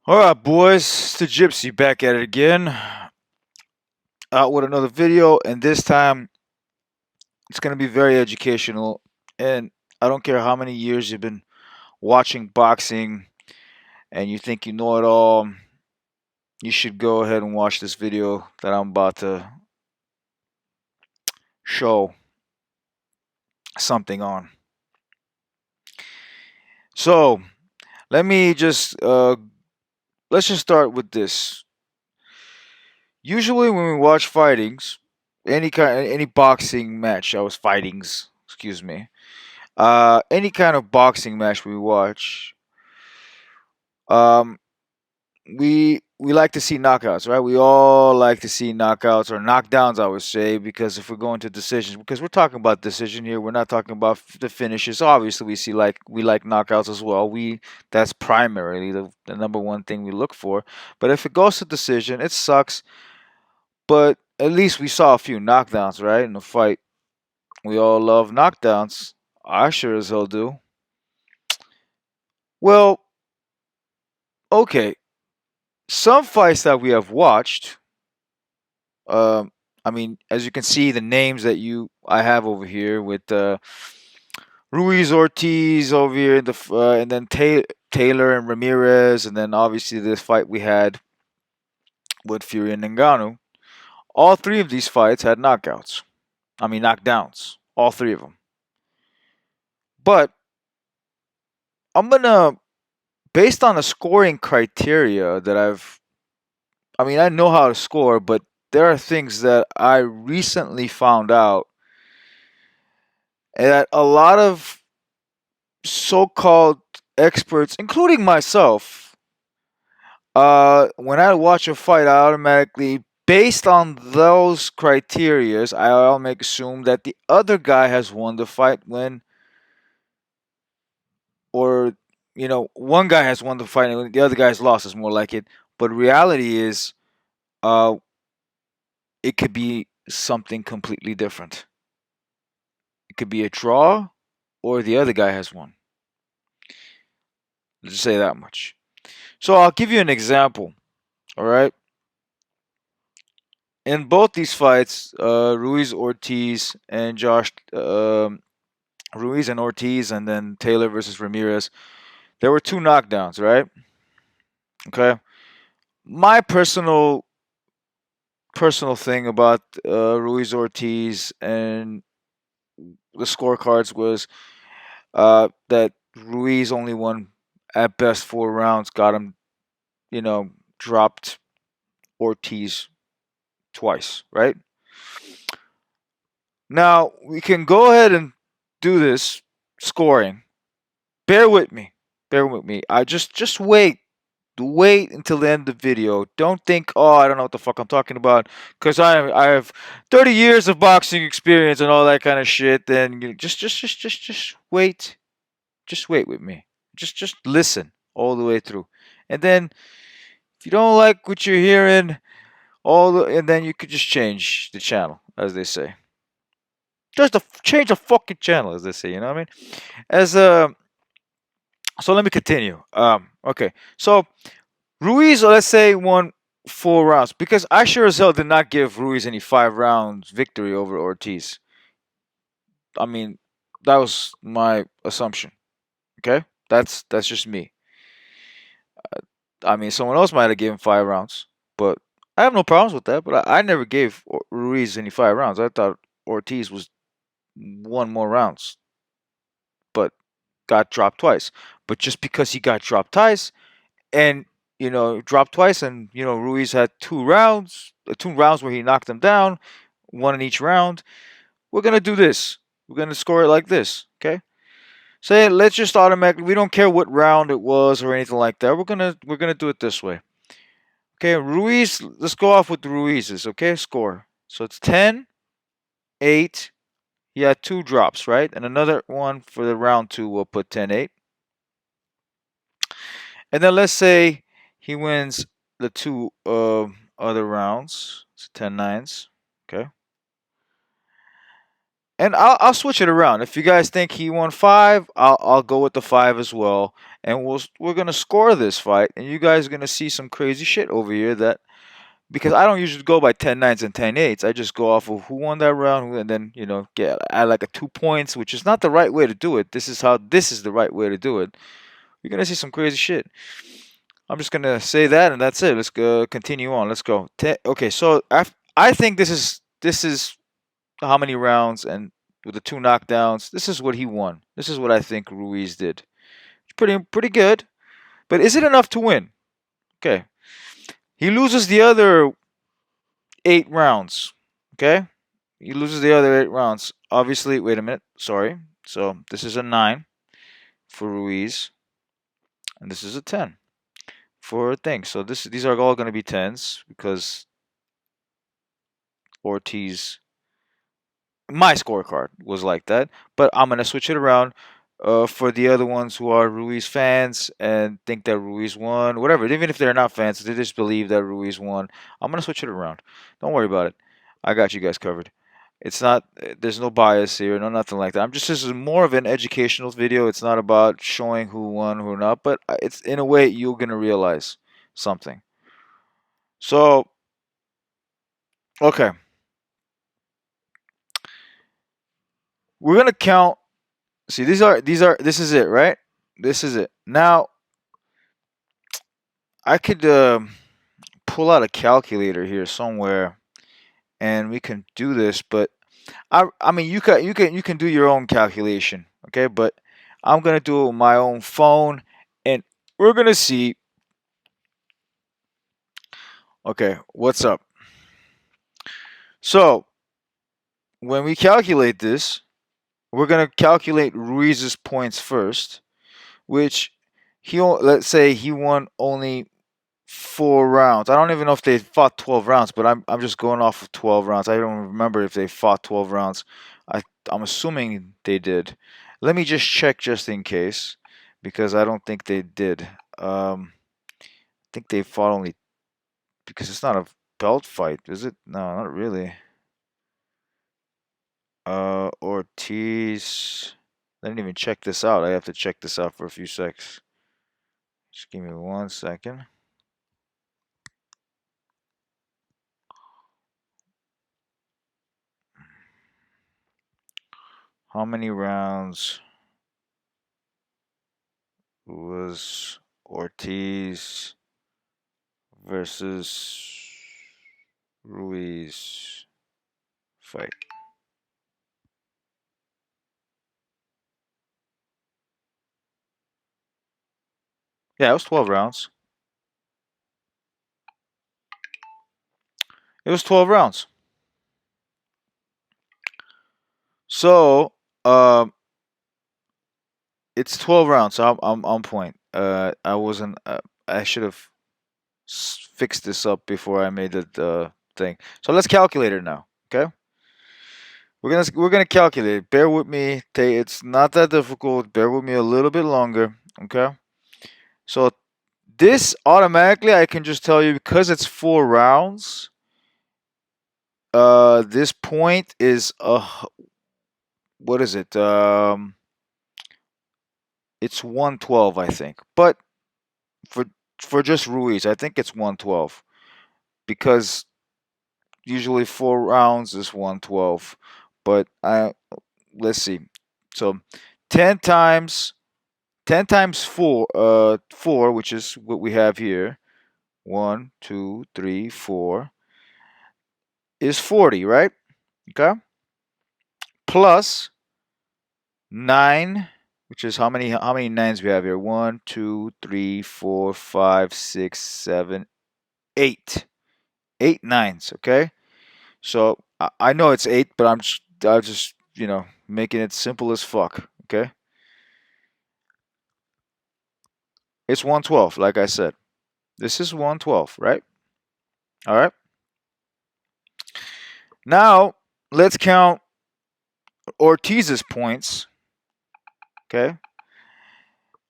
Alright, boys, it's the Gypsy back at it again, out with another video, and this time it's going to be very educational. And I don't care how many years you've been watching boxing and you think you know it all, you should go ahead and watch this video that I'm about to show something on. So, let me just, let's just start with this. Usually, when we watch fightings, any boxing match, I was fightings, excuse me. Any kind of boxing match we watch, um, we like to see knockouts, right? We all like to see knockouts or knockdowns, I would say, because if we're going to decisions, because we're talking about decision here, we're not talking about the finishes. Obviously, we like knockouts as well. We That's primarily the number one thing we look for. But if it goes to decision, it sucks. But at least we saw a few knockdowns, right, in the fight. We all love knockdowns. I sure as hell do. Well, okay, some fights that we have watched, um, I mean, as you can see, the names that I have over here with Ruiz Ortiz over here, and then Taylor and Ramirez, and then obviously this fight we had with Fury and Ngannou. All three of these fights had knockouts. I mean, knockdowns. All three of them. But I'm gonna, based on the scoring criteria that I mean, I know how to score, but there are things that I recently found out that a lot of so-called experts, including myself, when I watch a fight, I automatically, based on those criterias, I'll make assume that the other guy has won the fight or one guy has won the fight and the other guy's lost is more like it. But reality is, uh, it could be something completely different. It could be a draw, or the other guy has won. Let's just say that much. So I'll give you an example. All right. In both these fights, Ruiz and Ortiz, and then Taylor versus Ramirez, there were two knockdowns, right? Okay. My personal thing about Ruiz Ortiz and the scorecards was that Ruiz only won at best 4 rounds, got him, dropped Ortiz twice, right? Now we can go ahead and do this scoring. Bear with me. Bear with me. I just wait. Wait until the end of the video. Don't think, oh, I don't know what the fuck I'm talking about, because I have 30 years of boxing experience and all that kind of shit. Then just wait. Just wait with me. Just listen all the way through, and then if you don't like what you're hearing, and then you could just change the channel, as they say. Just change the fucking channel, as they say. You know what I mean? As So let me continue. Okay. So Ruiz, let's say, won 4 rounds because I sure as hell did not give Ruiz any 5 rounds victory over Ortiz. I mean, that was my assumption. Okay, that's just me. I mean, someone else might have given 5 rounds, but I have no problems with that. But I never gave Ruiz any 5 rounds. I thought Ortiz was one more rounds, but got dropped twice. But just because he got dropped twice, and dropped twice, and Ruiz had 2 rounds, 2 rounds where he knocked him down, one in each round. We're gonna do this. We're gonna score it like this, okay? Say let's just automatically. We don't care what round it was or anything like that. We're gonna do it this way. Okay, Ruiz. Let's go off with the Ruiz's. Okay, score. So it's 10, 8. He had 2 drops, right? And another one for the round two. We'll put 10, 8. And then let's say he wins the two other rounds. It's 10 nines. Okay. And I'll switch it around. If you guys think he won 5, I'll go with the 5 as well. And we're gonna score this fight, and you guys are gonna see some crazy shit over here. That because I don't usually go by 10-9s and 10-8s. I just go off of who won that round, and then get add like a 2 points, which is not the right way to do it. This is the right way to do it. You're gonna see some crazy shit. I'm just gonna say that, and that's it. Let's go continue on. Let's go. Okay, so I think this is how many rounds, and with the 2 knockdowns, this is what he won. This is what I think Ruiz did. Pretty good, but is it enough to win? Okay, he loses the other 8 rounds. Okay, he loses the other 8 rounds. Obviously, wait a minute. Sorry. So this is a 9 for Ruiz, and this is a 10 for a thing. So these are all going to be 10s because Ortiz, my scorecard was like that. But I'm gonna switch it around for the other ones who are Ruiz fans and think that Ruiz won, whatever. Even if they're not fans, they just believe that Ruiz won. I'm gonna switch it around. Don't worry about it. I got you guys covered. It's not. There's no bias here, no nothing like that. This is more of an educational video. It's not about showing who won, who not. But it's in a way you're gonna realize something. So okay, we're gonna count. See, this is it, right? This is it. Now I could pull out a calculator here somewhere, and we can do this. But I mean, you can do your own calculation, okay? But I'm gonna do it with my own phone, and we're gonna see. Okay, what's up? So when we calculate this, we're gonna calculate Ruiz's points first, which let's say he won only 4 rounds. I don't even know if they fought 12 rounds, but I'm just going off of 12 rounds. I don't remember if they fought 12 rounds. I'm assuming they did. Let me just check just in case, because I don't think they did. I think they fought only because it's not a belt fight, is it? No, not really. Ortiz. I didn't even check this out. I have to check this out for a few seconds. Just give me 1 second. How many rounds was Ortiz versus Ruiz fight? Yeah, it was 12 rounds. It was 12 rounds. So, it's 12 rounds. So I'm on point. I wasn't. I should have fixed this up before I made the thing. So let's calculate it now. Okay. We're gonna calculate. Bear with me. It's not that difficult. Bear with me a little bit longer. Okay. So this automatically, I can just tell you because it's 4 rounds. This point is what is it? It's 112, I think. But for for just Ruiz, I think it's 112 because usually 4 rounds is 112. But let's see. So 10 times 10 times 4 4, which is what we have here. 1 2 3 4 is 40, right? Okay. Plus 9, which is how many nines we have here? 1 2 3 4 5 6 7 8. 8 nines, okay? So I know it's 8, but I'm just making it simple as fuck, okay? It's 112, like I said. This is 112, right? All right. Now, let's count Ortiz's points, okay?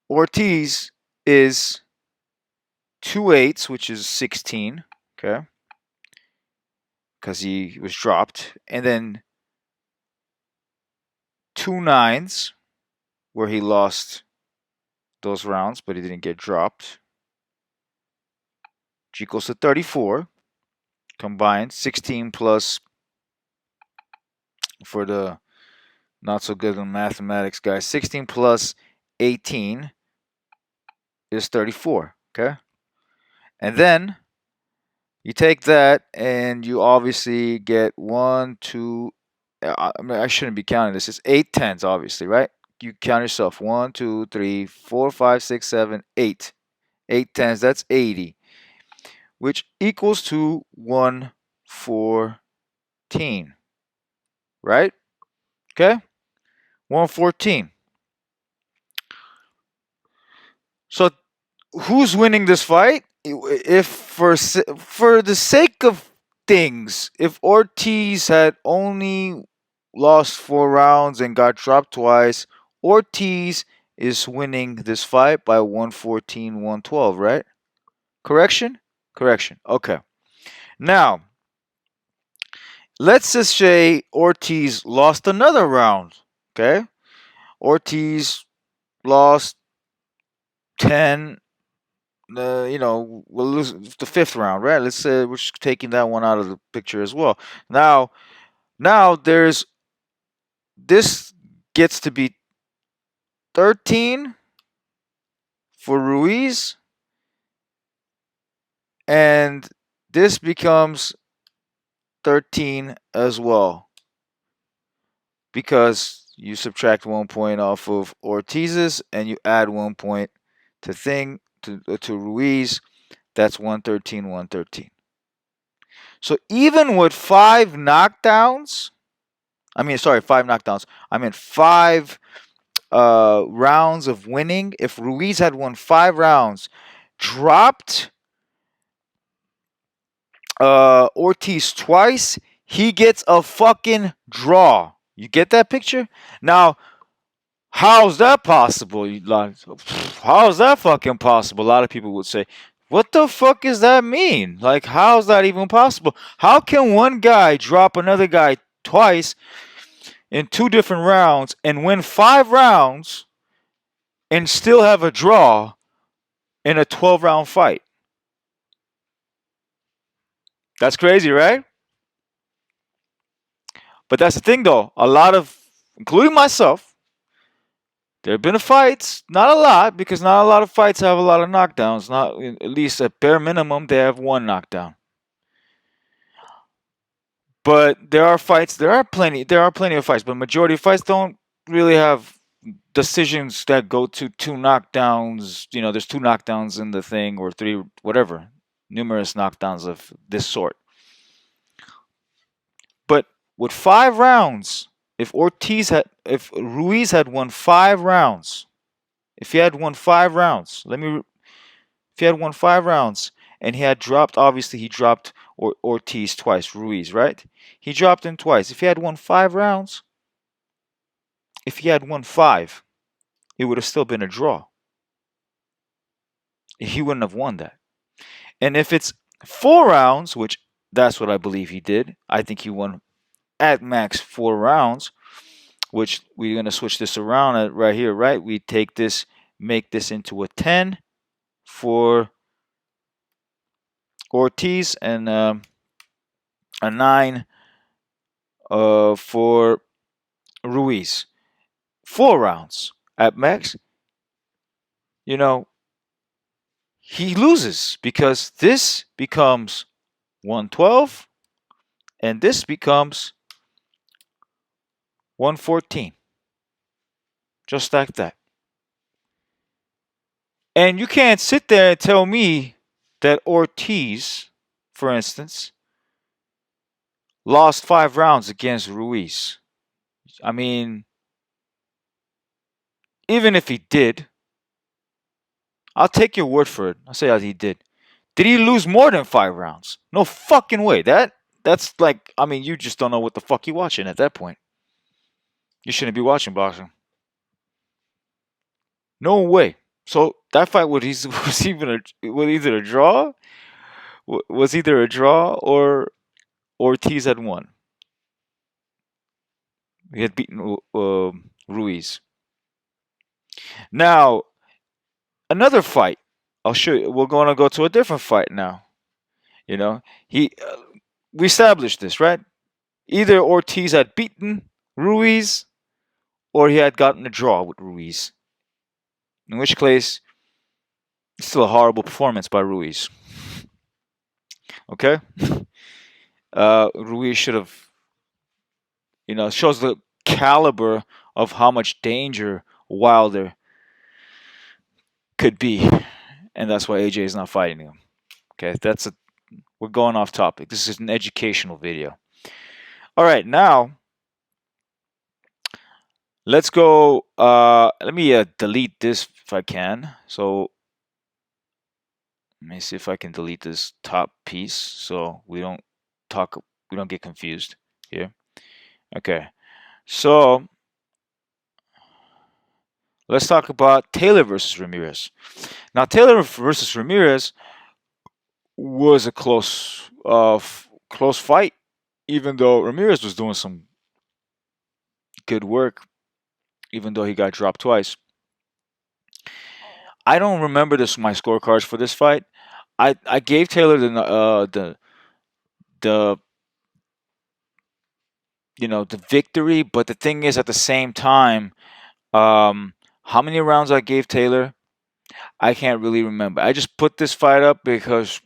Ortiz is 2 8s, which is 16, okay? Because he was dropped. And then 2 nines where he lost those rounds, but he didn't get dropped. G equals to 34. Combined 16 plus, for the not so good in mathematics guys, 16 plus 18 is 34. Okay. And then you take that and you obviously get 1, 2. I shouldn't be counting this. It's 8 tens, obviously, right? You count yourself. 1, 2, 3, 4, 5, 6, 7, 8. 8 tens, that's 80, which equals to 114, right? Okay? 114. So who's winning this fight? If for the sake of things, if Ortiz had only lost 4 rounds and got dropped twice, Ortiz is winning this fight by 114, 112, right? Correction? Correction. Okay. Now, let's just say Ortiz lost another round. Okay? Ortiz lost 10. We'll lose the 5th round, right? Let's say we're just taking that one out of the picture as well. Now there's this gets to be 13 for Ruiz, and this becomes 13 as well because you subtract 1 point off of Ortiz's and you add 1 point to Ruiz. That's 113, 113. So even with 5 knockdowns, 5 rounds of winning. If Ruiz had won 5 rounds, dropped Ortiz twice, he gets a fucking draw. You get that picture? Now, how's that possible? How's that fucking possible? A lot of people would say, what the fuck does that mean? Like, how's that even possible? How can one guy drop another guy twice in 2 different rounds and win 5 rounds and still have a draw in a 12-round fight? That's crazy, right? But that's the thing, though. A lot of, including myself, there have been fights, not a lot, because not a lot of fights have a lot of knockdowns. Not at least at bare minimum, they have 1 knockdown. But there are fights. There are plenty of fights, but majority of fights don't really have decisions that go to 2 knockdowns. There's 2 knockdowns in the thing, or 3, whatever. Numerous knockdowns of this sort. But with 5 rounds, if Ruiz had won 5 rounds, if he had won 5 rounds, if he had won 5 rounds and he dropped Ortiz twice, Ruiz, right? He dropped him twice. If he had won 5 rounds, if he had won 5, it would have still been a draw. He wouldn't have won that. And if it's 4 rounds, which that's what I believe he did, I think he won at max 4 rounds, which we're going to switch this around right here, right? We take this, make this into a 10 for Ortiz and a 9 for Ruiz. 4 rounds at max. He loses because this becomes 112 and this becomes 114. Just like that. And you can't sit there and tell me that Ortiz, for instance, lost 5 rounds against Ruiz. I mean, even if he did, I'll take your word for it. I'll say that he did. Did he lose more than 5 rounds? No fucking way. That's like, you just don't know what the fuck you're watching at that point. You shouldn't be watching boxing. No way. So that fight was either a draw, was either a draw or Ortiz had won. He had beaten Ruiz. Now, another fight. I'll show you. We're going to go to a different fight now. You know, we established this, right? Either Ortiz had beaten Ruiz or he had gotten a draw with Ruiz. In which case, it's still a horrible performance by Ruiz. Okay? Ruiz should have, shows the caliber of how much danger Wilder could be. And that's why AJ is not fighting him. Okay, we're going off topic. This is an educational video. All right, now let's go. Let me delete this if I can. So let me see if I can delete this top piece so we don't get confused here. Okay, so let's talk about Taylor versus Ramirez. Now, Taylor versus Ramirez was a close fight, even though Ramirez was doing some good work, even though he got dropped twice. I don't remember my scorecards for this fight. I gave Taylor the the victory, but the thing is, at the same time, how many rounds I gave Taylor, I can't really remember. I just put this fight up because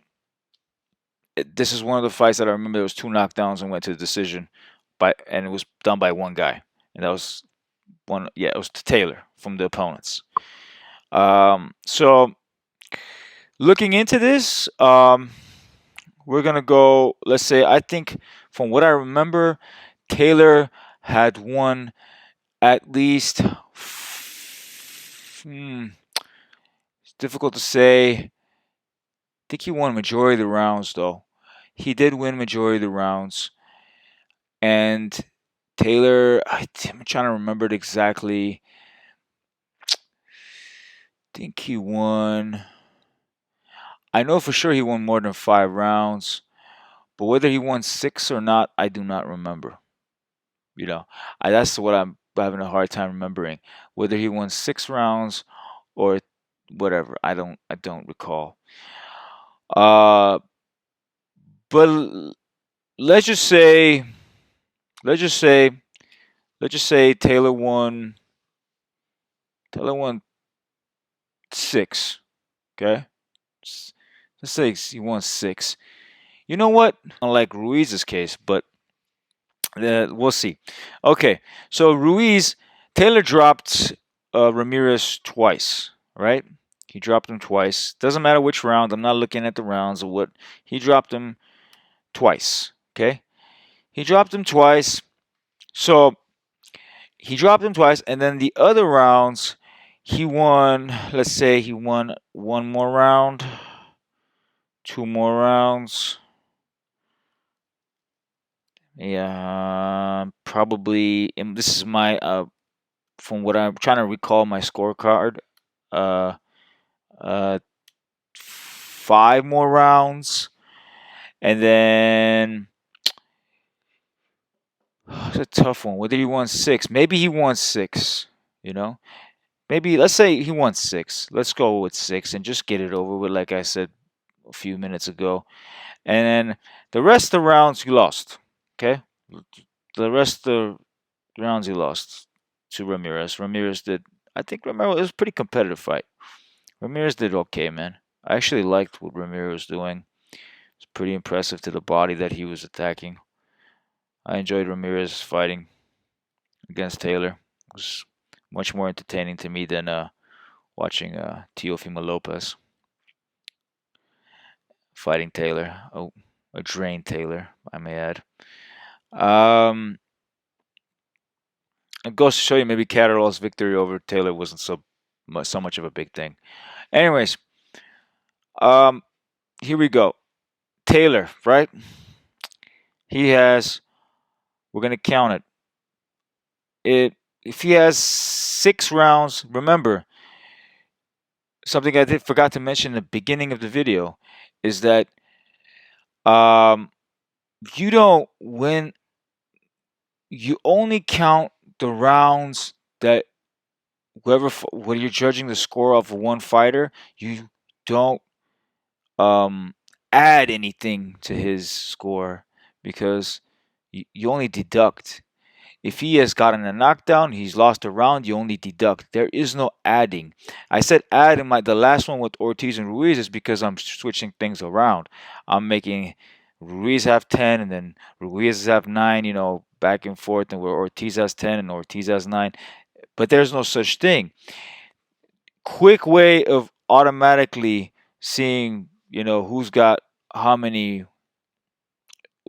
this is one of the fights that I remember. There was 2 knockdowns and went to the decision, and it was done by one guy, and that was one. Yeah, it was Taylor from the opponents. So looking into this, we're gonna go. Let's say I think from what I remember, Taylor had won at least. It's difficult to say. I think he won majority of the rounds, though. He did win majority of the rounds, and Taylor. I'm trying to remember it exactly. I think he won. I know for sure he won more than 5 rounds, but whether he won 6 or not, I do not remember. That's what I'm having a hard time remembering. Whether he won 6 rounds or whatever, I don't recall. But let's just say Taylor won 6. Okay, let's say he won 6. You know what? Unlike Ruiz's case, but we'll see. Okay, so Taylor dropped Ramirez twice, right? He dropped him twice. Doesn't matter which round. I'm not looking at the rounds or what. He dropped him twice. Okay, he dropped him twice. So he dropped him twice, and then the other rounds, he won. Let's say he won 1 more round, 2 more rounds. Yeah, probably. And this is my from what I'm trying to recall my scorecard. Uh, 5 more rounds, and then it's a tough one. Whether he won 6, maybe he won 6. Maybe let's say he won 6. Let's go with 6 and just get it over with, like I said a few minutes ago. And then the rest of the rounds he lost. Okay, the rest of the rounds he lost to Ramirez. I think Ramirez, it was a pretty competitive fight. Ramirez did okay, man. I actually liked what Ramirez was doing. It's pretty impressive to the body that he was attacking. I enjoyed Ramirez fighting against Taylor. It was much more entertaining to me than watching Teofimo Lopez fighting Taylor. Oh, a drained Taylor, I may add. It goes to show you maybe Catterall's victory over Taylor wasn't so much of a big thing. Anyways, here we go. Taylor, right? He has. We're gonna count it. If he has 6 rounds, remember something I forgot to mention in the beginning of the video is that you don't win. you only count the rounds that when you're judging the score of one fighter, you don't um add anything to his score because you only deduct. If he has gotten a knockdown, he's lost a round, you only deduct. There is no adding. I said add in the last one with Ortiz and Ruiz is because I'm switching things around. I'm making Ruiz have 10 and then Ruiz have 9, back and forth, and where Ortiz has 10 and Ortiz has 9. But there's no such thing. Quick way of automatically seeing, who's got how many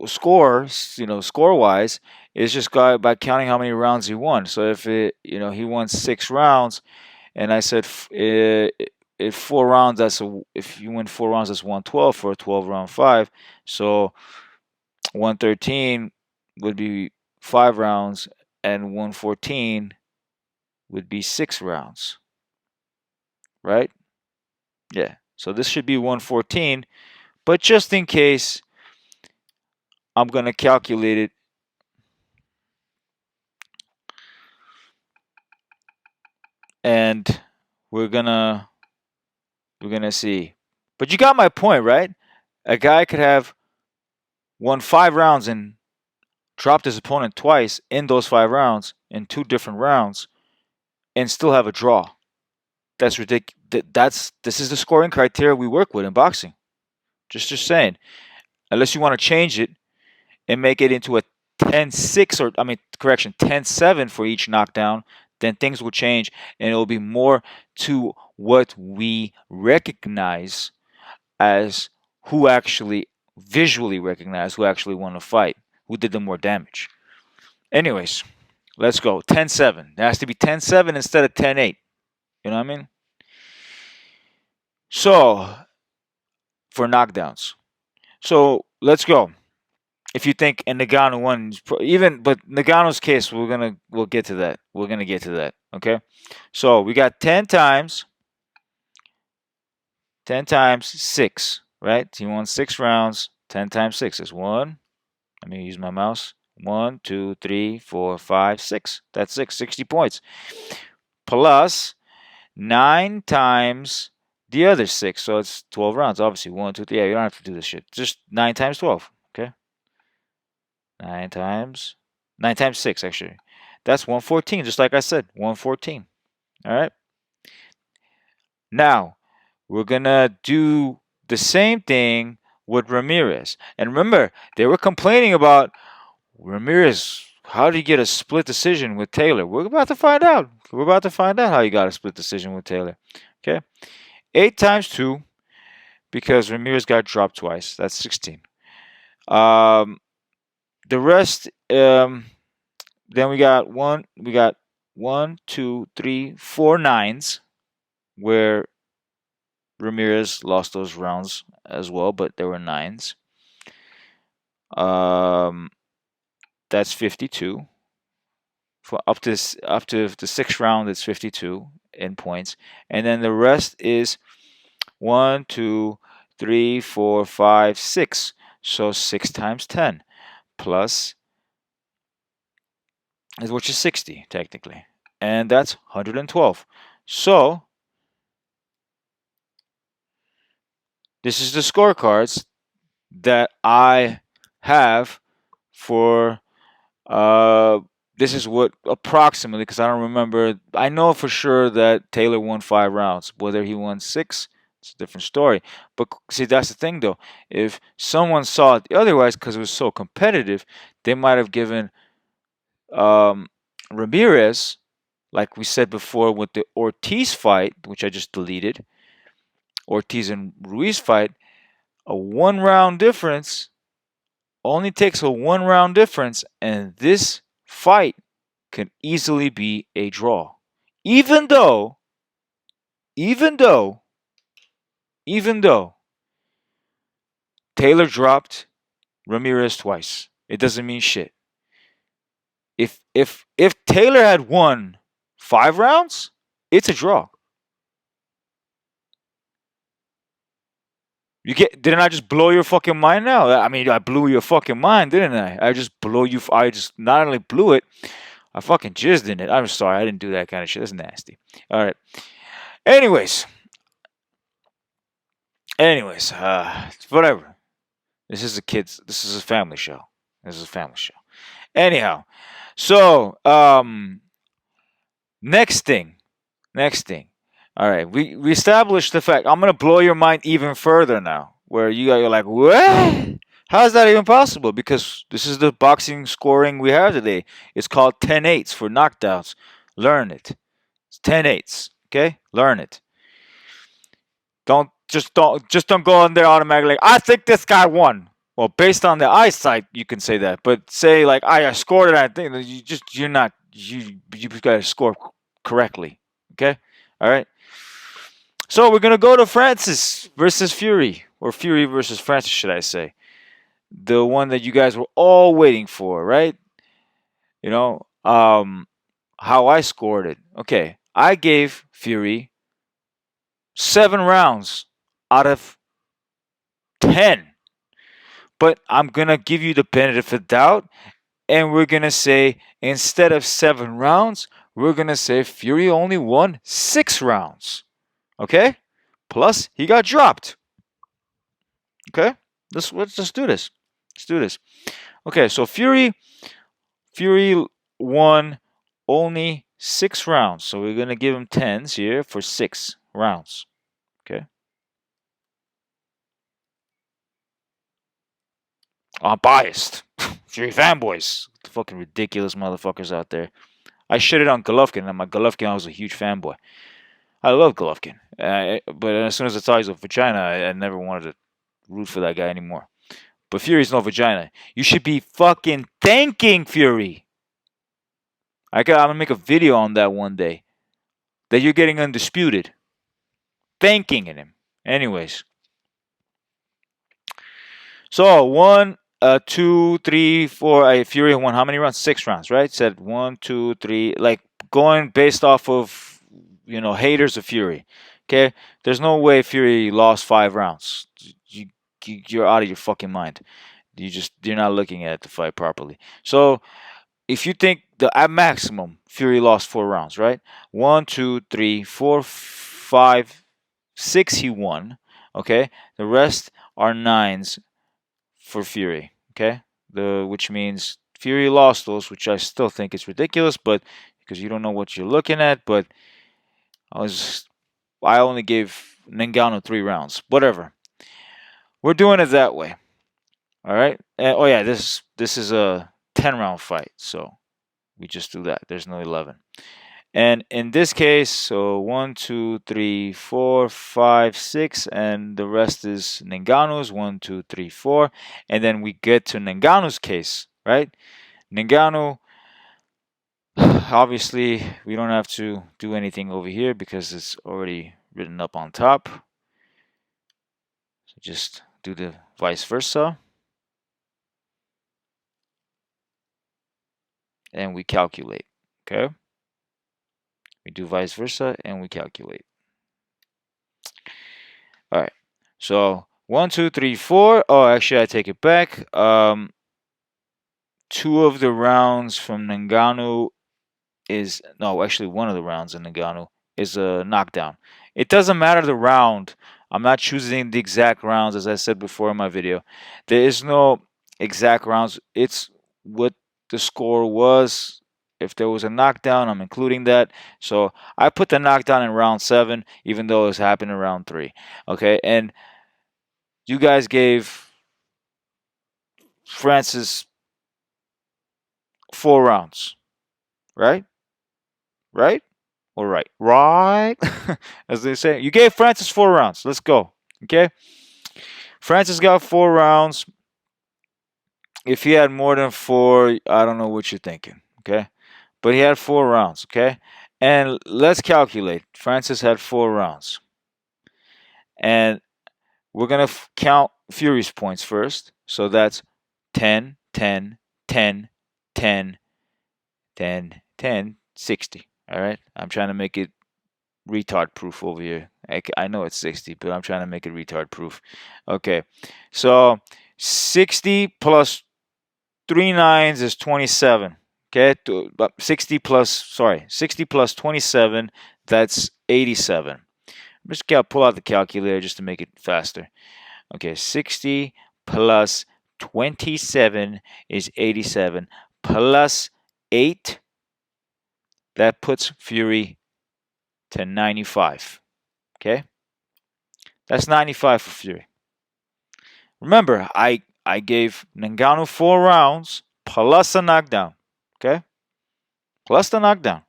scores, score wise, is just by counting how many rounds he won. So if he won 6 rounds, and I said if 4 rounds, if you win 4 rounds, that's 112 for a 12 round five. So 113 would be 5 rounds, and 114 would be 6 rounds, right? Yeah. So this should be 114, but just in case, I'm gonna calculate it. And we're gonna see. But you got my point, right? A guy could have won 5 rounds and dropped his opponent twice in those 5 rounds in 2 different rounds and still have a draw. That's ridiculous. This is the scoring criteria we work with in boxing. Just saying. Unless you want to change it and make it into a 10-6 or 10-7 for each knockdown, then things will change and it will be more to what we recognize as who actually visually recognize who actually won the fight, who did the more damage. Anyways, let's go. 10-7. It has to be 10-7 instead of 10-8. You know what I mean? So, for knockdowns. So, let's go. If you think and Nagano won, but Nagano's case, we'll get to that. We're gonna get to that. Okay. So we got 10 times 6, right? He won 6 rounds. 10 times 6 is 1. Let me use my mouse. 1, 2, 3, 4, 5, 6. That's 60 points. Plus 9 times the other 6. So it's 12 rounds. Obviously, 1, 2, 3. Yeah, you don't have to do this shit. Just 9 times 12. Okay. 9 times 6, actually. That's 114, just like I said. 114. All right. Now, we're going to do the same thing with Ramirez. And remember, they were complaining about Ramirez. How did he get a split decision with Taylor? We're about to find out. We're about to find out how he got a split decision with Taylor. Okay. 8 times 2, because Ramirez got dropped twice. That's 16. The rest, then we got 1, 2, 3, 4 nines, where Ramirez lost those rounds as well, but there were nines. That's 52. For up to the 6th round, it's 52 in points, and then the rest is 1, 2, 3, 4, 5, 6. So 6 times 10 plus, which is 60 technically, and that's 112. So this is the scorecards that I have for this is what approximately, because I don't remember. I know for sure that Taylor won 5 rounds. Whether he won 6, it's a different story. But see, that's the thing though. If someone saw it otherwise, because it was so competitive, they might have given Ramirez, like we said before with the Ortiz fight, which I just deleted, Ortiz and Ruiz fight, a 1 round difference. Only takes a 1 round difference, and this fight can easily be a draw. Even though Taylor dropped Ramirez twice, it doesn't mean shit. If Taylor had won 5 rounds, it's a draw. Didn't I just blow your fucking mind now? I mean, I blew your fucking mind, didn't I? I just not only blew it, I fucking jizzed in it. I'm sorry, I didn't do that kind of shit. That's nasty. All right. Anyways, whatever. This is a family show. This is a family show. Anyhow, so next thing. All right, we established the fact. I'm gonna blow your mind even further now. Where you're like, what? How is that even possible? Because this is the boxing scoring we have today. It's called 10-8s for knockdowns. Learn it. It's 10-8s. Okay, learn it. Don't go on there automatically. Like, I think this guy won. Well, based on the eyesight, you can say that. But say like I scored it. I think you gotta score correctly. Okay, all right. So we're gonna go to Francis versus Fury, or Fury versus Francis, should I say? The one that you guys were all waiting for, right? You know, how I scored it. Okay, I gave Fury 7 rounds out of 10. But I'm gonna give you the benefit of the doubt, and we're gonna say instead of 7 rounds, we're gonna say Fury only won 6 rounds. Okay? Plus he got dropped. Okay? Let's just do this. Let's do this. Okay, so Fury won only 6 rounds. So we're gonna give him 10s here for 6 rounds. Okay. I'm biased. Fury fanboys. The fucking ridiculous motherfuckers out there. I shitted on Golovkin, and my Golovkin, I was a huge fanboy. I love Golovkin. But as soon as I saw he's a vagina, I never wanted to root for that guy anymore. But Fury's no vagina. You should be fucking thanking Fury. I'm gonna make a video on that one day. That you're getting undisputed. Thanking him. Anyways. So 1, 2, 3, 4. Fury won how many rounds? 6 rounds, right? Said 1, 2, 3. Like going based off of haters of Fury. Okay, there's no way Fury lost 5 rounds. You're out of your fucking mind. You're not looking at the fight properly. So if you think at maximum Fury lost 4 rounds, right? 1, 2, 3, 4, 5, 6 he won. Okay, the rest are 9s for Fury. Okay, which means Fury lost those, which I still think is ridiculous, but because you don't know what you're looking at. But I only gave Ngannou 3 rounds. Whatever. We're doing it that way. All right. Oh yeah, this is a 10-round fight, so we just do that. There's no 11. And in this case, so 1, 2, 3, 4, 5, 6, and the rest is Ngannou's 1, 2, 3, 4, and then we get to Ngannou's case, right? Ngannou. Obviously, we don't have to do anything over here because it's already written up on top. So just do the vice versa. And we calculate. Okay? We do vice versa and we calculate. Alright. So 1, 2, 3, 4. Oh, actually I take it back. 2 of the rounds from Ngannou actually 1 of the rounds in Ngannou is a knockdown. It doesn't matter the round. I'm not choosing the exact rounds, as I said before in my video. There is no exact rounds. It's what the score was. If there was a knockdown, I'm including that. So I put the knockdown in round 7, even though it's happened in round 3. Okay, and you guys gave Francis 4 rounds, right? Right? All right. Right? As they say. You gave Francis 4 rounds. Let's go. Okay? Francis got 4 rounds. If he had more than 4, I don't know what you're thinking. Okay? But he had 4 rounds. Okay? And let's calculate. Francis had 4 rounds. And we're going to count Fury's points first. So that's 10, 10, 10, 10, 10, 10, 60. All right? I'm trying to make it retard proof over here. I know it's 60, but I'm trying to make it retard proof. Okay, so 60 plus 3 nines is 27. Okay, 60 plus, sorry, 60 plus 27, that's 87. I'm just gonna pull out the calculator just to make it faster. Okay, 60 plus 27 is 87 plus 8, that puts Fury to 95. Okay, that's 95 for Fury. Remember, I gave Ngannou 4 rounds plus a knockdown. Okay, plus the knockdown.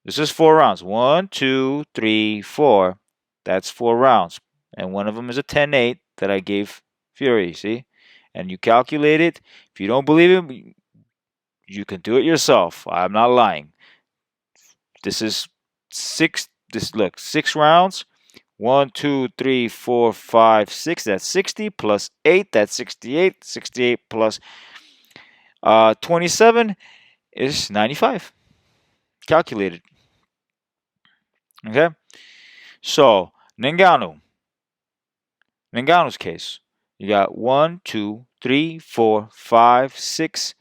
This is 4 rounds. 1, 2, 3, 4. That's 4 rounds, and one of them is a 10-8 that I gave Fury. See, and you calculate it. If you don't believe it, you can do it yourself. I'm not lying. This is 6. This look 6 rounds. 1, 2, 3, 4, 5, 6. That's 60 plus 8. That's 68. 68 plus 27 is 95. Calculated. Okay. So Ngannou's case. You got 1, 2, 3, 4, 5, 6,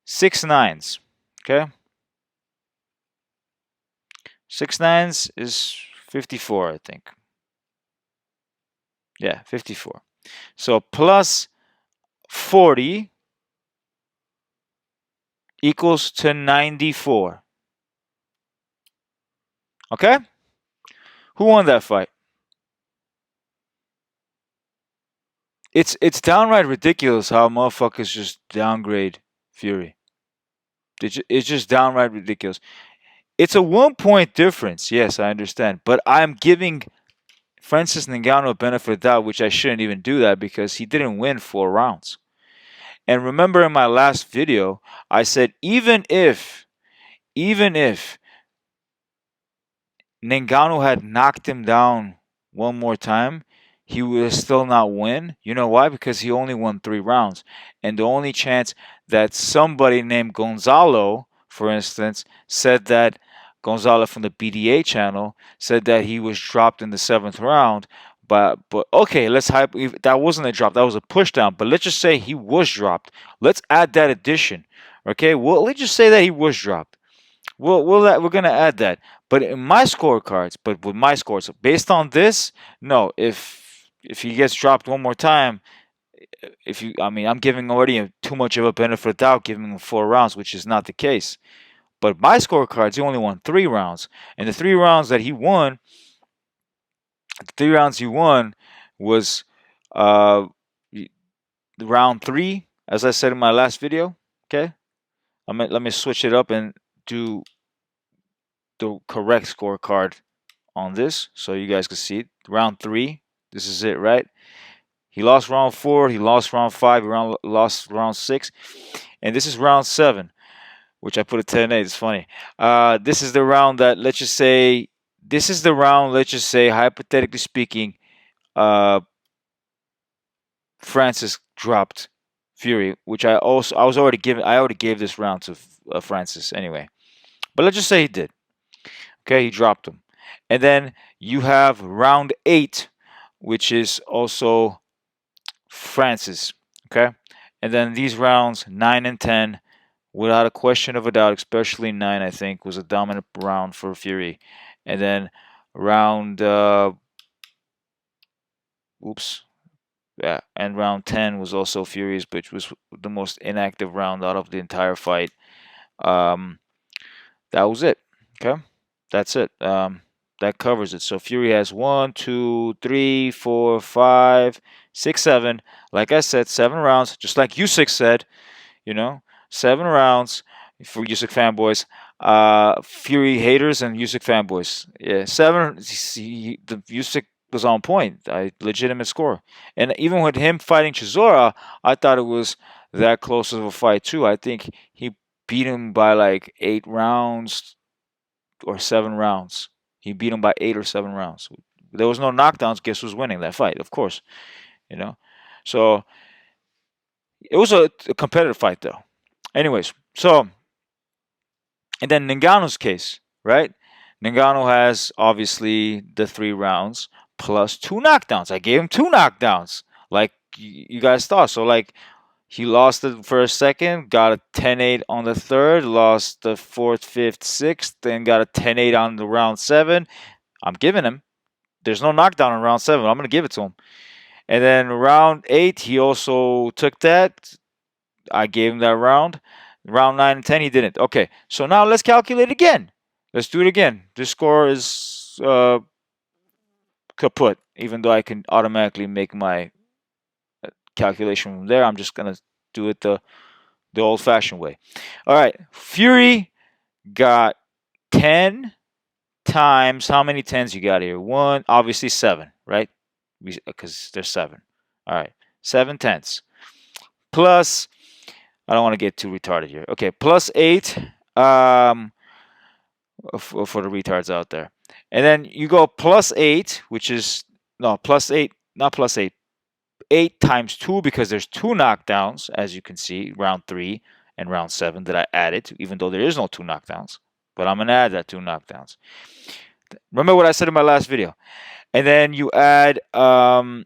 6 nines. Okay. 6 nines is 54, I think. Yeah, 54. So plus 40 equals to 94. Okay? Who won that fight? It's downright ridiculous how motherfuckers just downgrade Fury. It's just downright ridiculous. It's a 1 point difference. Yes, I understand. But I'm giving Francis Ngannou a benefit of the doubt, which I shouldn't even do that because he didn't win 4 rounds. And remember in my last video, I said even if Ngannou had knocked him down one more time, he would still not win. You know why? Because he only won 3 rounds. And the only chance that somebody named Gonzalo, for instance, said that Gonzalo from the BDA channel said that he was dropped in the 7th round. But okay, let's hype. That wasn't a drop. That was a push down. But let's just say he was dropped. Let's add that addition. Okay, well, let's just say that he was dropped. We're gonna add that. But in my scorecards, but with my scores, based on this, no. If he gets dropped one more time, I'm giving already too much of a benefit of doubt, giving him 4 rounds, which is not the case. But my scorecards, he only won 3 rounds, and the 3 rounds that he won, was round 3, as I said in my last video. Okay, let me switch it up and do the correct scorecard on this so you guys can see it. Round 3, this is it, right? He lost round 4, he lost round 5, he lost round 6, and this is round 7, which I put a 10-8. It's funny. This is the round that, let's just say, hypothetically speaking, Francis dropped Fury, which I already gave this round to Francis anyway. But let's just say he did. Okay, he dropped him. And then you have round 8, which is also Francis. Okay, and then these rounds 9 and 10, without a question of a doubt, especially 9, I think, was a dominant round for Fury. And then round and round 10 was also Fury's, which was the most inactive round out of the entire fight. That was it. Okay, that's it. That covers it. So Fury has 1, 2, 3, 4, 5, 6, 7. Like I said, 7 rounds. Just like Usyk said, 7 rounds for Usyk fanboys. Fury haters and Usyk fanboys. Yeah, 7. The Usyk was on point. Legitimate score. And even with him fighting Chisora, I thought it was that close of a fight too. I think he beat him by like 8 rounds or 7 rounds. He beat him by 8 or 7 rounds. There was no knockdowns. Guess who's winning that fight? Of course, So it was a competitive fight, though. Anyways, so and then Ngannou's case, right? Ngannou has obviously the 3 rounds plus 2 knockdowns. I gave him 2 knockdowns, like you guys thought. So like he lost the first, second, got a 10-8 on the third, lost the fourth, fifth, sixth, then got a 10-8 on the round 7. I'm giving him. There's no knockdown in round 7. I'm gonna give it to him. And then round 8, he also took that. I gave him that round. Round 9 and 10, he didn't. Okay, so now let's calculate again. Let's do it again. This score is kaput. Even though I can automatically make my calculation from there, I'm just gonna do it the old-fashioned way. All right, Fury got 10 times. How many 10s you got here? One, obviously 7, right? Because there's 7. All right, 7 tenths plus. I don't want to get too retarded here. Okay, plus 8 for the retards out there. And then you go plus 8, which is, no, plus 8, not plus 8. 8 times 2 because there's 2 knockdowns, as you can see, round 3 and round 7 that I added, even though there is no 2 knockdowns. But I'm going to add that 2 knockdowns. Remember what I said in my last video. And then you add the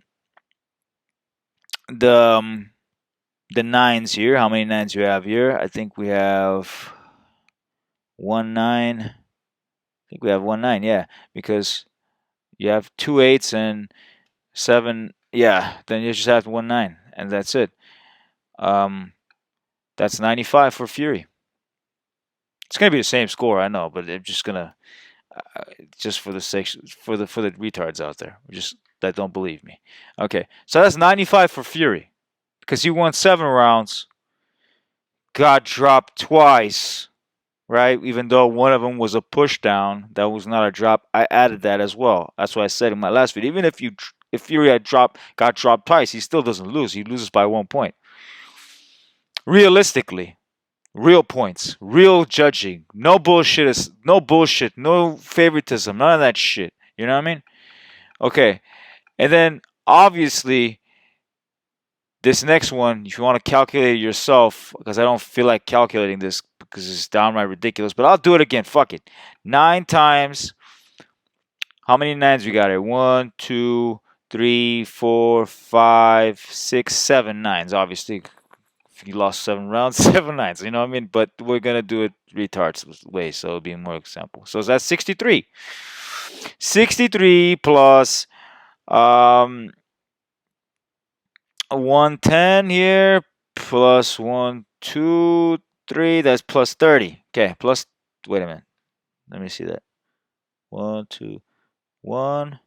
9s here. How many 9s you have here? I think we have 1 9. I think we have 1 9, yeah, because you have 2 8s and 7. Yeah, then you just have 1 9, and that's it. That's 95 for Fury. It's gonna be the same score, I know, but I'm just gonna just for the sake for the retards out there, just that don't believe me. Okay, so that's 95 for Fury because he won 7 rounds, got dropped twice, right? Even though one of them was a push down, that was not a drop. I added that as well. That's what I said in my last video. Even if Fury got dropped twice, he still doesn't lose. He loses by 1 point. Realistically, real points, real judging, no bullshit, no favoritism, none of that shit. You know what I mean? Okay, and then obviously this next one, if you want to calculate it yourself, because I don't feel like calculating this because it's downright ridiculous, but I'll do it again. Fuck it. 9 times. How many 9s we got here? 1, 2, 3, 4, 5, 6, 7 9s. Obviously, if you lost 7 rounds, 7 9s. You know what I mean? But we're gonna do it retards way, so it'll be more example. So that's 63. 63 plus 110 here plus 1, 2, 3. That's plus 30. Okay, plus. Wait a minute. Let me see that. 1, 2, 1.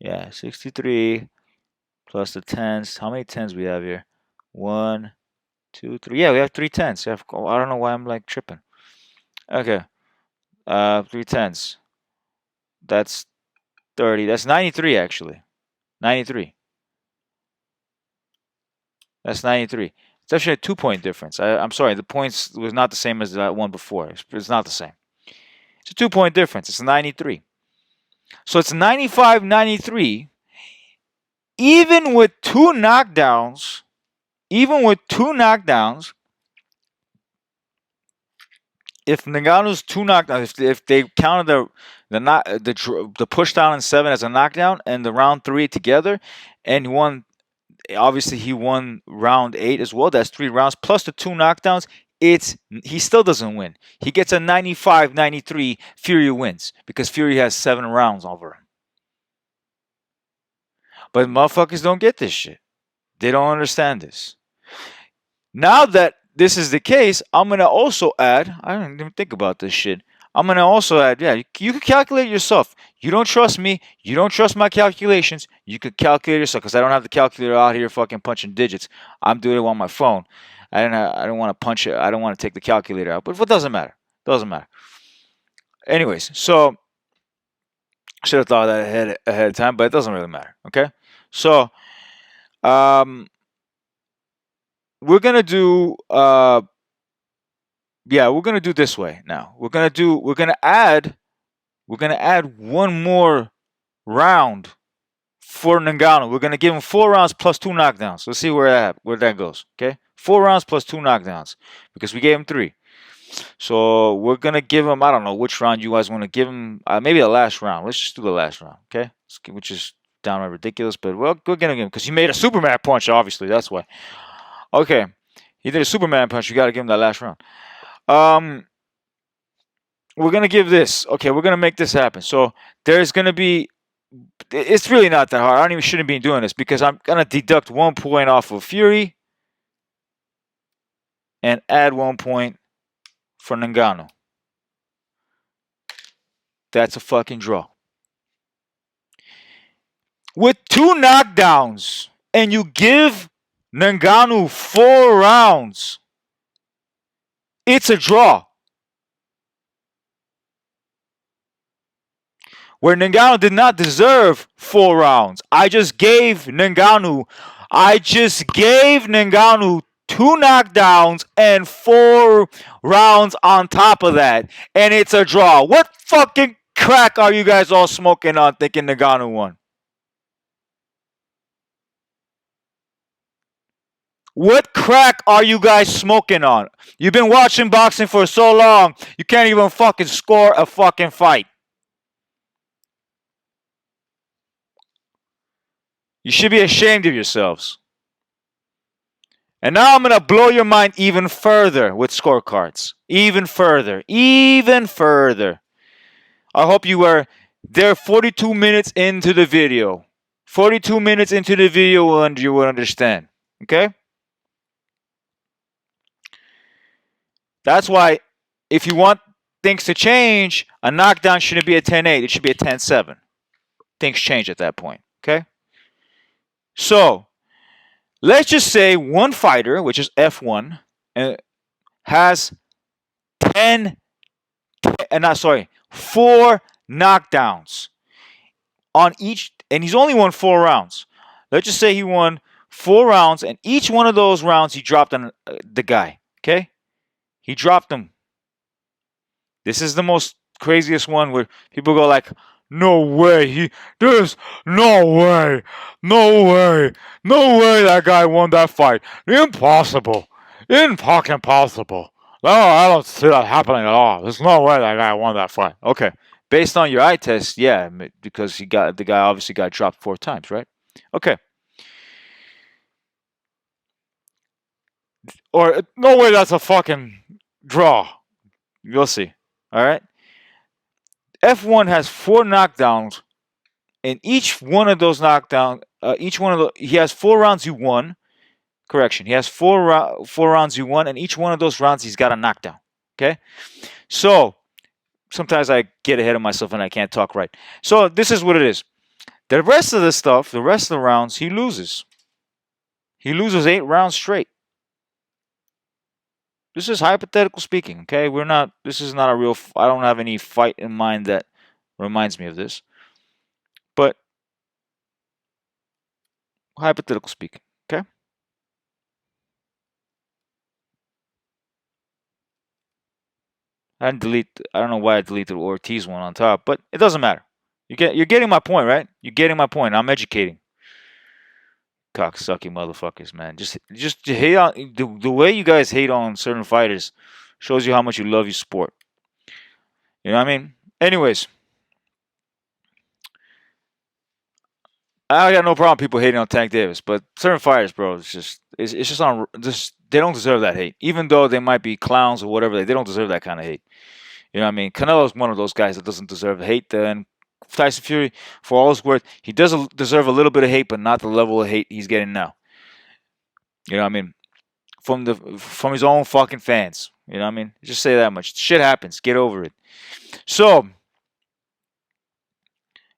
Yeah, 63 plus the 10s. How many 10s we have here? 1, 2, 3. Yeah, we have 3 10s. I don't know why I'm like tripping. Okay. 3 10s. That's 30. That's 93 actually. 93. That's 93. It's actually a 2-point difference. I'm sorry, the points was not the same as that one before. It's not the same. It's a 2-point difference. It's 93. So it's 95-93. Even with 2 knockdowns, if Ngannou's 2 knockdowns, if they counted the push down in 7 as a knockdown and the round 3 together, and obviously he won round 8 as well. That's 3 rounds plus the 2 knockdowns. He still doesn't win. He gets a 95-93. Fury wins because Fury has 7 rounds over him. But motherfuckers don't get this shit. They don't understand this. Now that this is the case, I'm gonna also add. I don't even think about this shit. I'm gonna also add. Yeah, you can calculate yourself. You don't trust me. You don't trust my calculations. You could calculate yourself because I don't have the calculator out here fucking punching digits. I'm doing it on my phone. I don't want to punch it. I don't want to take the calculator out. But it doesn't matter. Doesn't matter. Anyways, so should have thought that ahead of time, but it doesn't really matter. Okay, so we're gonna do we're gonna do this way now. We're gonna add one more round for Ngannou. We're gonna give him 4 rounds plus 2 knockdowns. Let's see where that goes. Okay, 4 rounds plus 2 knockdowns because we gave him 3. So we're gonna give him. I don't know which round you guys want to give him. Maybe the last round. Let's just do the last round, okay? Which is downright ridiculous, but we're gonna give him because he made a Superman punch. Obviously, that's why. Okay, he did a Superman punch. You got to give him that last round. We're gonna give this. Okay, we're gonna make this happen. So there's gonna be. It's really not that hard. I don't even shouldn't be doing this because I'm gonna deduct 1 point off of Fury and add 1 point for Ngannou. That's a fucking draw. With 2 knockdowns and you give Ngannou 4 rounds, it's a draw. Where Ngannou did not deserve 4 rounds. I just gave Ngannou 2 knockdowns and 4 rounds on top of that. And it's a draw. What fucking crack are you guys all smoking on thinking Ngannou won? What crack are you guys smoking on? You've been watching boxing for so long, you can't even fucking score a fucking fight. You should be ashamed of yourselves. And now I'm going to blow your mind even further with scorecards. Even further. Even further. I hope you were there 42 minutes into the video. 42 minutes into the video and you will understand. Okay? That's why if you want things to change, a knockdown shouldn't be a 10-8. It should be a 10-7. Things change at that point. Okay? So, let's just say one fighter, which is F1, has 4 knockdowns on each, and he's only won 4 rounds. Let's just say he won 4 rounds, and each one of those rounds he dropped on the guy. Okay? He dropped him. This is the most craziest one where people go like, no way, there's no way that guy won that fight. Impossible. Fucking impossible. No, I don't see that happening at all. There's no way that guy won that fight. Okay. Based on your eye test, yeah, because the guy obviously got dropped 4 times, right? Okay. Or no way that's a fucking draw. You'll see. All right. F1 has 4 knockdowns, and each one of those knockdowns, he has 4 rounds he won. Correction, he has 4 rounds he won, and each one of those rounds he's got a knockdown. Okay, so sometimes I get ahead of myself and I can't talk right. So this is what it is. The rest of the stuff, the rest of the rounds, he loses. He loses 8 rounds straight. This is hypothetical speaking, okay? This is not a real, I don't have any fight in mind that reminds me of this. But, hypothetical speaking, okay? I don't know why I deleted the Ortiz one on top, but it doesn't matter. You're getting my point, right? You're getting my point. I'm educating. Cocksucking motherfuckers, man. Just hate on the way you guys hate on certain fighters shows you how much you love your sport. You know what I mean? Anyways, I got no problem people hating on Tank Davis, but certain fighters, bro, it's just they don't deserve that hate. Even though they might be clowns or whatever, they don't deserve that kind of hate. You know what I mean? Canelo's one of those guys that doesn't deserve hate. And Tyson Fury, for all his worth, he does deserve a little bit of hate, but not the level of hate he's getting now. You know what I mean? From his own fucking fans. You know what I mean? Just say that much. Shit happens. Get over it. So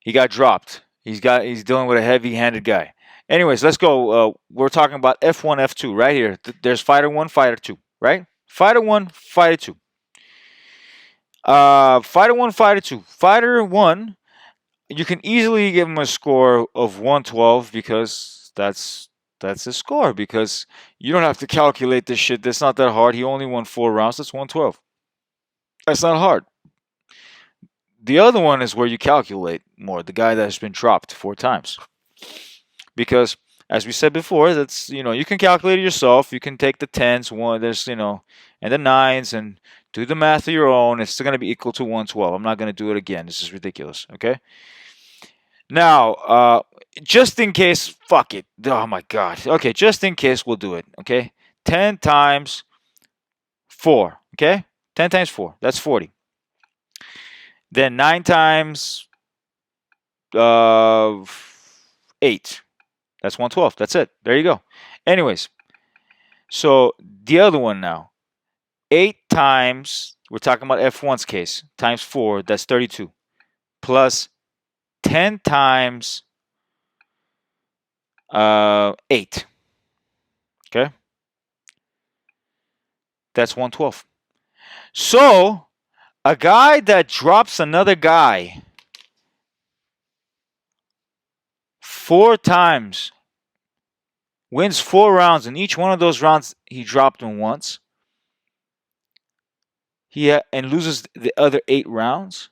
he got dropped. He's dealing with a heavy-handed guy. Anyways, let's go. We're talking about F1, F2 right here. There's fighter 1, fighter 2, right? Fighter 1, fighter 2. Fighter 1, fighter 2. Fighter 1, you can easily give him a score of 112 because that's his score, because you don't have to calculate this shit. That's not that hard. He only won 4 rounds. That's 112. That's not hard. The other one is where you calculate more. The guy that has been dropped 4 times. Because, as we said before, that's, you can calculate it yourself. You can take the 10s, and the 9s, and Do the math of your own. It's still going to be equal to 112. I'm not going to do it again. This is ridiculous. Okay. Now, just in case, fuck it. Oh my god. Okay, just in case, we'll do it. Okay. 10 times 4. Okay. 10 times 4. That's 40. Then 9 times 8. That's 112. That's it. There you go. Anyways, so the other one now. 8 times, we're talking about F1's case, times 4, that's 32. Plus 10 times 8. Okay? That's 112. So, a guy that drops another guy 4 times, wins 4 rounds, and each one of those rounds he dropped him once, and loses the other 8 rounds,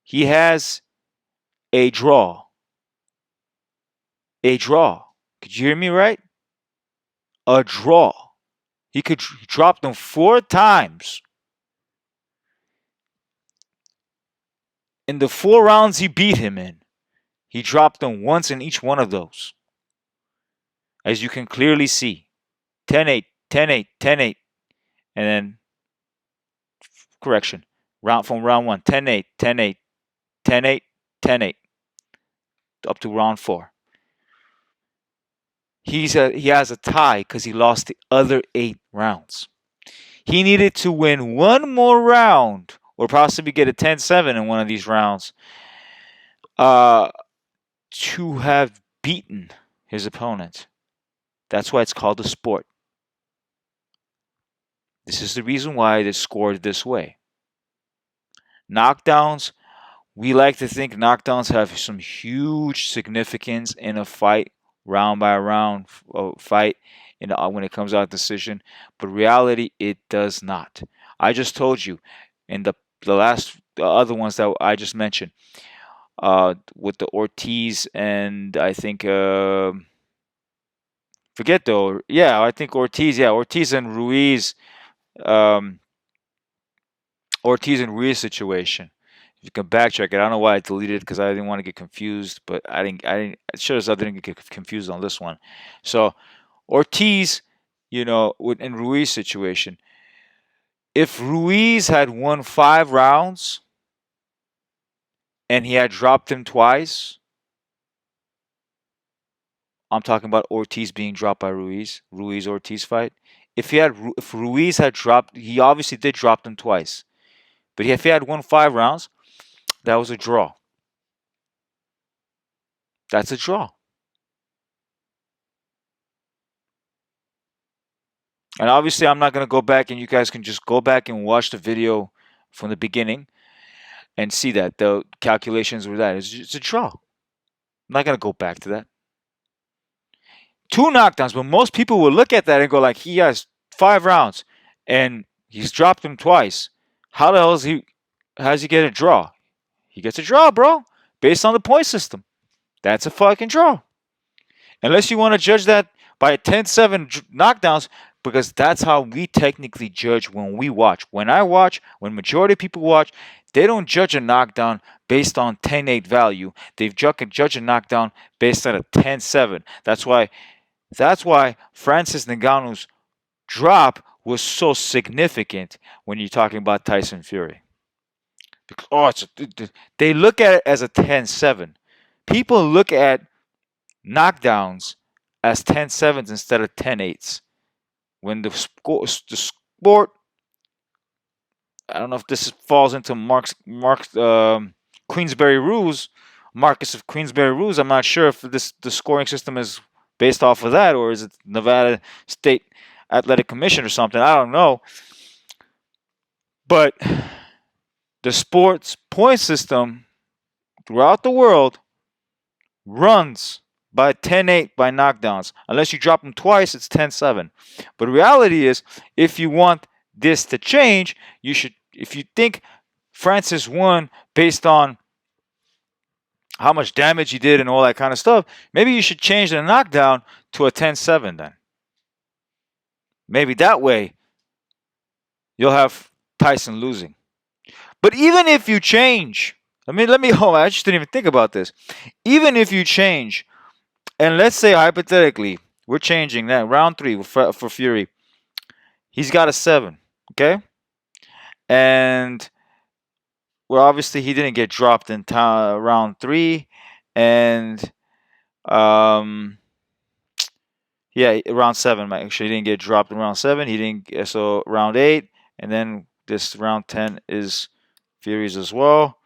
he has a draw. A draw. Could you hear me right? A draw. He drop them 4 times. In the 4 rounds he beat him in, he dropped them once in each one of those. As you can clearly see. 10-8, 10-8, 10-8. And then, correction, from round 1, 10-8, 10-8, 10-8, 10-8. Up to round 4. He has a tie because he lost the other 8 rounds. He needed to win one more round or possibly get a 10-7 in one of these rounds to have beaten his opponent. That's why it's called a sport. This is the reason why it is scored this way. Knockdowns, we like to think knockdowns have some huge significance in a fight, round by round fight, when it comes out decision. But reality, it does not. I just told you in the other ones that I just mentioned, with the Ortiz and I think forget though. Yeah, I think Ortiz. Yeah, Ortiz and Ruiz. Ortiz and Ruiz situation. If you can backtrack it, I don't know why I deleted it because I didn't want to get confused, but I didn't. It shows I didn't get confused on this one. So Ortiz, in Ruiz situation, if Ruiz had won 5 rounds and he had dropped him twice, I'm talking about Ortiz being dropped by Ruiz Ortiz fight. If Ruiz had dropped, he obviously did drop him twice, but if he had won 5 rounds, that was a draw. That's a draw. And obviously, I'm not going to go back, and you guys can just go back and watch the video from the beginning and see that the calculations were that. It's a draw. I'm not going to go back to that. 2 knockdowns, but most people will look at that and go like, he has 5 rounds, and he's dropped him twice. How the hell does he get a draw? He gets a draw, bro, based on the point system. That's a fucking draw. Unless you want to judge that by 10-7 knockdowns, because that's how we technically judge when we watch. When I watch, when majority of people watch, they don't judge a knockdown based on 10-8 value. They judge a knockdown based on a 10-7. That's why Francis Ngannou's drop was so significant when you're talking about Tyson Fury. Because they look at it as a 10-7. People look at knockdowns as 10-7s instead of 10-8s. When the sport, I don't know if this falls into Queensberry rules, Marcus of Queensberry rules. I'm not sure if the scoring system is based off of that, or is it Nevada State Athletic Commission or something? I don't know. But the sports point system throughout the world runs by 10-8 by knockdowns. Unless you drop them twice, it's 10-7. But reality is, if you want this to change, you should. If you think Francis won based on how much damage he did and all that kind of stuff, maybe you should change the knockdown to a 10-7 then. Maybe that way you'll have Tyson losing. But even if you change, oh, I just didn't even think about this. Even if you change, and let's say hypothetically, we're changing that round 3 for Fury. He's got a 7, okay? And well, obviously he didn't get dropped in round 3, and um, yeah, round 7. Actually, he didn't get dropped in round 7. He didn't. So round 8, and then this round 10 is Fury's as well.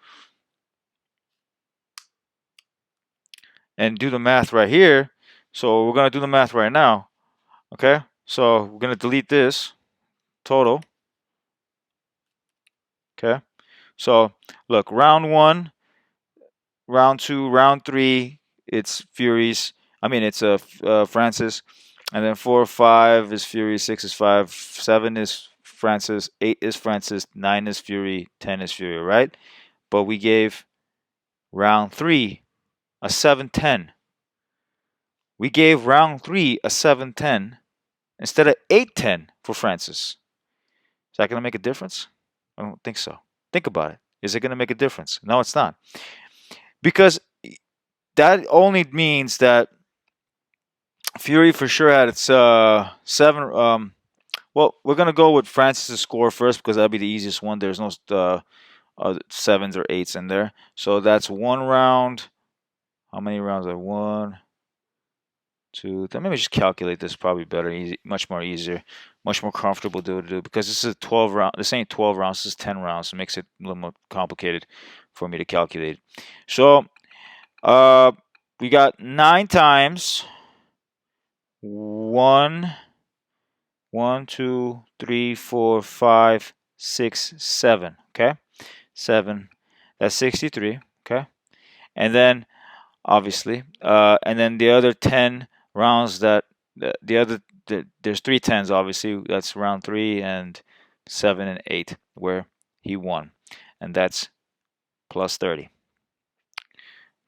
And do the math right here. So we're gonna do the math right now. Okay, so we're gonna delete this total. Okay, so look, round 1, round 2, round 3, it's Fury's. It's Francis, and then 4, 5 is Fury, 6 is 5, 7 is Francis, 8 is Francis, 9 is Fury, 10 is Fury, right? But we gave round 3 a 7-10. We gave round 3 a 7-10 instead of 8-10 for Francis. Is that going to make a difference? I don't think so. Think about it. Is it going to make a difference? No, it's not. Because that only means that Fury for sure had its 7. Well, we're going to go with Francis' score first because that'll be the easiest one. There's no 7s or 8s in there. So that's 1 round. How many rounds are 1, 2? Let me just calculate this. Probably better, easy, much more easier, much more comfortable to do because this is 12 round. This ain't 12 rounds. This is 10 rounds. So it makes it a little more complicated for me to calculate. So we got 9 times 1, 2, 3, 4, 5, 6, 7. Okay, 7. That's 63. Okay, and then obviously, and then the other 10 rounds that there's 3 10s obviously. That's round 3 and 7 and 8 where he won, and that's plus 30.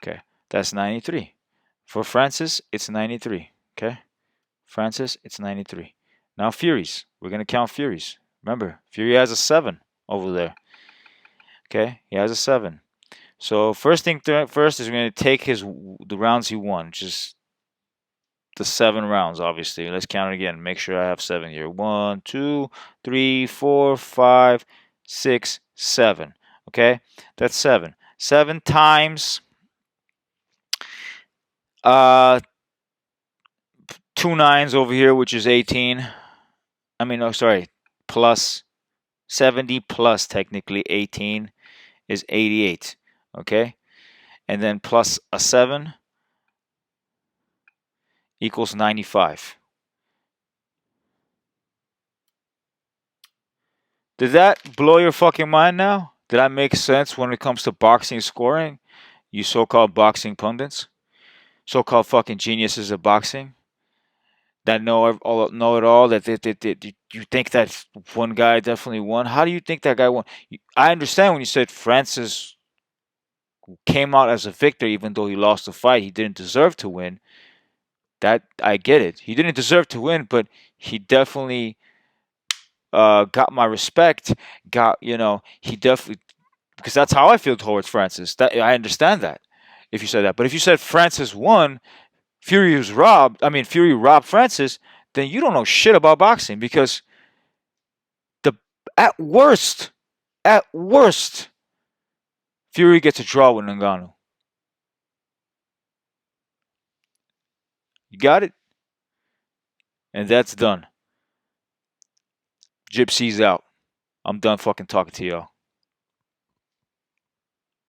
Okay, that's 93. For Francis, it's 93. Okay, Francis, it's 93. Now Furies, we're gonna count Furies. Remember, Fury has a 7 over there. Okay, he has a 7. So first thing first is we're gonna take the rounds he won, just the 7 rounds, obviously. Let's count it again. Make sure I have 7 here. 1, 2, 3, 4, 5, 6, 7. Okay, that's 7. 7 times 2 9s over here, which is 18. Plus 70 plus technically 18 is 88. Okay, and then plus a 7 equals 95. Did that blow your fucking mind now? Did that make sense when it comes to boxing scoring? You so-called boxing pundits? So-called fucking geniuses of boxing? That know it all, that you think that one guy definitely won? How do you think that guy won? I understand when you said Francis came out as a victor even though he lost the fight. He didn't deserve to win. That, I get it. He didn't deserve to win, but he definitely got my respect. He definitely, because that's how I feel towards Francis. That I understand that if you said that, but if you said Francis won, Fury robbed Francis, then you don't know shit about boxing because the at worst, Fury gets a draw with Ngannou. You got it, and that's done. Gypsy's out. I'm done fucking talking to y'all.